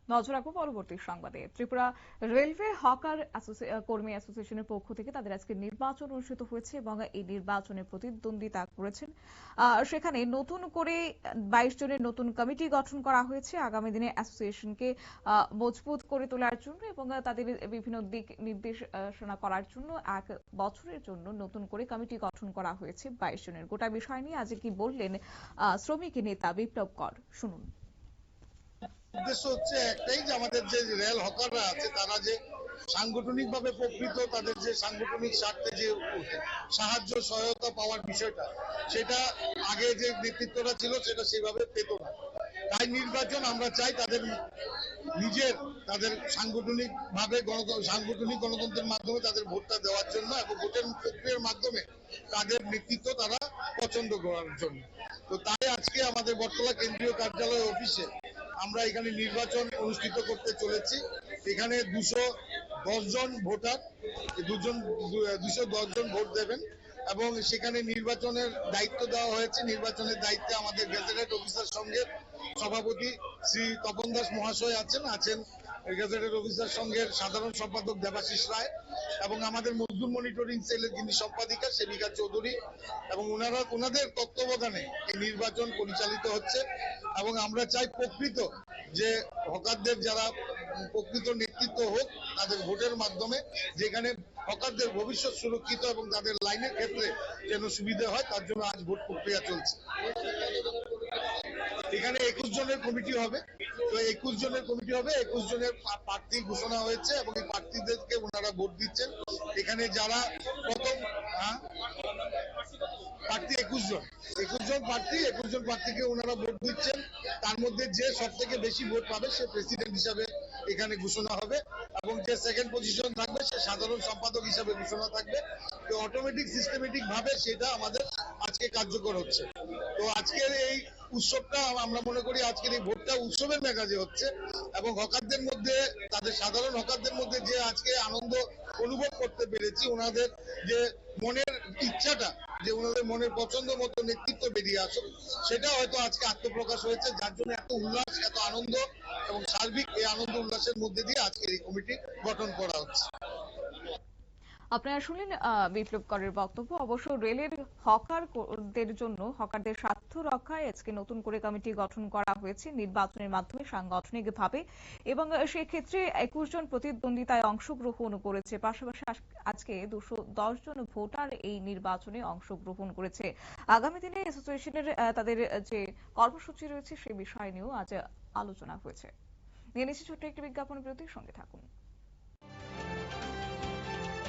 নজর রাখবো পরবর্তী সংবাদে। ত্রিপুরা রেলওয়ে হকার কর্মী অ্যাসোসিয়েশনের পক্ষ থেকে তাদের আজকে নির্বাচন অনুষ্ঠিত হয়েছে এবং এই নির্বাচনে প্রতিদ্বন্দ্বিতা করেছেন। সেখানে নতুন করে 22 জনের নতুন কমিটি গঠন করা হয়েছে আগামী দিনে অ্যাসোসিয়েশনকে মজবুত করে তোলার জন্য এবং তাদের বিভিন্ন দিক নির্দেশনা করার জন্য 1 বছরের জন্য নতুন করে কমিটি গঠন করা হয়েছে 22 জনের। গোটা বিষয় নিয়ে আজ কি বললেন শ্রমিক নেতা বিপ্লব কর, শুনুন। উদ্দেশ্য হচ্ছে একটাই যে আমাদের যে রেল হকাররা আছে তারা যে সাংগঠনিক ভাবে প্রকৃত তাদের যে সাংগঠনিক স্বার্থে যে সাহায্য সহায়তা পাওয়ার বিষয়টা সেটা আগে যে নেতৃত্বটা ছিল সেটা সেভাবে পেত না। তাই নির্বাচন আমরা চাই তাদের নিজের তাদের সাংগঠনিক ভাবে সাংগঠনিক গণতন্ত্রের মাধ্যমে তাদের ভোটটা দেওয়ার জন্য এবং ভোটের প্রক্রিয়ার মাধ্যমে তাদের নেতৃত্ব তারা পছন্দ করার জন্য। তো তাই আজকে আমাদের বটতলা কেন্দ্রীয় কার্যালয় অফিসে আমরা এখানে নির্বাচন অনুষ্ঠিত করতে চলেছি। এখানে 210 জন ভোটার 210 জন ভোট দেবেন এবং সেখানে নির্বাচনের দায়িত্ব দেওয়া হয়েছে। নির্বাচনের দায়িত্বে আমাদের গেজেটেড অফিসার সঙ্গে সভাপতি শ্রী তপন দাস মহাশয় আছেন গেজেটেড অফিসার সঙ্গের সাধারণ সম্পাদক দেবাশিস রায় এবং আমাদের মজদুর মনিটরিং সেলের যিনি সম্পাদিকা সেবিকা চৌধুরী এবং ওনাদের তত্ত্বাবধানে এই নির্বাচন পরিচালিত হচ্ছে। এবং আমরা চাই প্রকৃত যে হকারদের যারা প্রকৃত নেতৃত্ব হোক তাদের ভোটের মাধ্যমে, যেখানে হকারদের ভবিষ্যৎ সুরক্ষিত এবং তাদের লাইনের ক্ষেত্রে যেন সুবিধা হয় তার জন্য আজ ভোট প্রক্রিয়া চলছে। এখানে 21 জনের কমিটি হবে। তো 21 জনের কমিটি হবে, 21 জনের প্রার্থী ঘোষণা হয়েছে এবং এই প্রার্থীদেরকে ওনারা ভোট দিচ্ছেন। এখানে যারা প্রথম প্রার্থী 21 জন প্রার্থী, 21 জন প্রার্থীকে ওনারা ভোট দিচ্ছেন। তার মধ্যে যে সব থেকে বেশি ভোট পাবে সে প্রেসিডেন্ট হিসাবে এখানে ঘোষণা হবে এবং যে সেকেন্ড পজিশন থাকবে সে সাধারণ সম্পাদক হিসাবে ঘোষণা থাকবে। তো অটোমেটিক সিস্টেমেটিক ভাবে সেটা আমাদের আজকে কার্যকর হচ্ছে। তো আজকের এই উৎসবটা আমরা মনে করি আজকের এই ভোটটা উৎসবের মেজাজে হচ্ছে এবং হকারদের মধ্যে তাদের সাধারণ হকারদের মধ্যে যে আজকে আনন্দ অনুভব করতে পেরেছি, ওনাদের যে মনের ইচ্ছাটা যে ওনাদের মনের পছন্দ মতো নেতৃত্ব বেরিয়ে আসুক সেটা হয়তো আজকে আত্মপ্রকাশ হয়েছে, যার জন্য এত উল্লাস এত আনন্দ এবং সার্বিক এই আনন্দ উল্লাসের মধ্যে দিয়ে আজকের এই কমিটি গঠন করা হচ্ছে। আপনারা শুনলেন বিপ্লব করের বক্তব্য। অবশ্য রেলের হকারদের জন্য হকারদের স্বার্থ রক্ষায় আজকে নতুন করে কমিটি গঠন করা হয়েছে নির্বাচনের মাধ্যমে সাংগঠনিকভাবে এবং সেক্ষেত্রে 21 জন প্রতিদ্বন্দ্বিতায় অংশগ্রহণ করেছে। পাশাপাশি আজকে 210 জন ভোটার এই নির্বাচনে অংশগ্রহণ করেছে। আগামী দিনে অ্যাসোসিয়েশনের তাদের যে কর্মসূচি রয়েছে সে বিষয় নিয়েও আজ আলোচনা হয়েছে। নিয়ে নিচ্ছি ছোট্ট একটি বিজ্ঞাপন বিরতির সঙ্গে থাকুন।